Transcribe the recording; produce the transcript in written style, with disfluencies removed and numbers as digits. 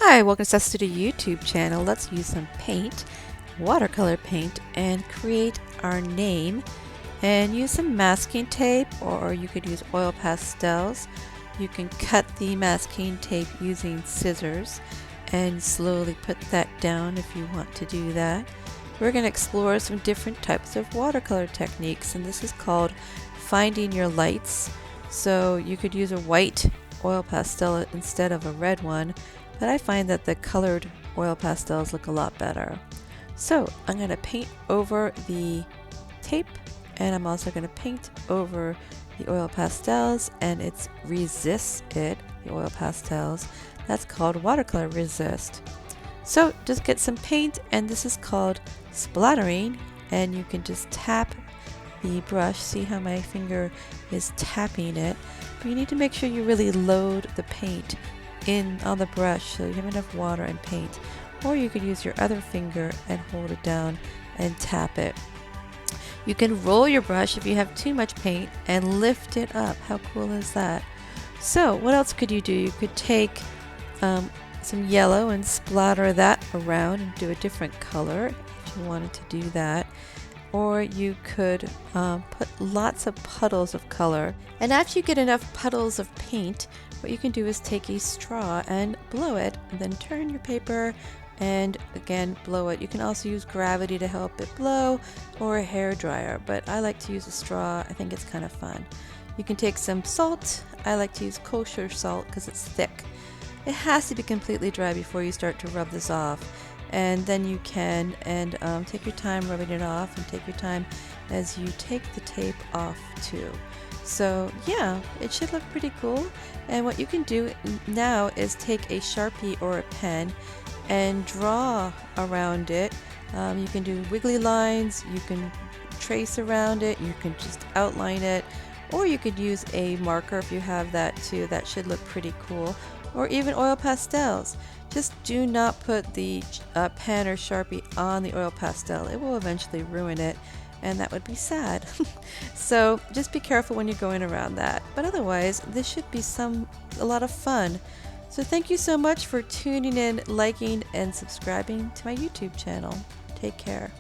Hi, welcome to the YouTube channel. Let's use some paint, watercolor paint, and create our name. And use some masking tape, or you could use oil pastels. You can cut the masking tape using scissors and slowly put that down if you want to do that. We're going to explore some different types of watercolor techniques, and this is called finding your lights. So you could use a white oil pastel instead of a red one, but I find that the colored oil pastels look a lot better. So I'm going to paint over the tape, and I'm also going to paint over the oil pastels, and it's resist it, the oil pastels. That's called watercolor resist. So just get some paint, and this is called splattering, and you can just tap the brush. See how my finger is tapping it, but you need to make sure you really load the paint in on the brush so you have enough water and paint, or you could use your other finger and hold it down and tap it. You can roll your brush if you have too much paint and lift it up. How cool is that? So what else could you do? You could take some yellow and splatter that around and do a different color if you wanted to do that. Or you could put lots of puddles of color. And after you get enough puddles of paint, what you can do is take a straw and blow it, and then turn your paper and again blow it. You can also use gravity to help it blow, or a hair dryer, but I like to use a straw. I think it's kind of fun. You can take some salt. I like to use kosher salt because it's thick. It has to be completely dry before you start to rub this off, and then you can take your time rubbing it off, and take your time as you take the tape off too. So yeah, it should look pretty cool. And what you can do now is take a Sharpie or a pen and draw around it. You can do wiggly lines, you can trace around it, you can just outline it, or you could use a marker if you have that too. That should look pretty cool. Or even oil pastels. Just do not put the pen or Sharpie on the oil pastel. It will eventually ruin it, and that would be sad. So just be careful when you're going around that. But otherwise, this should be a lot of fun. So thank you so much for tuning in, liking, and subscribing to my YouTube channel. Take care.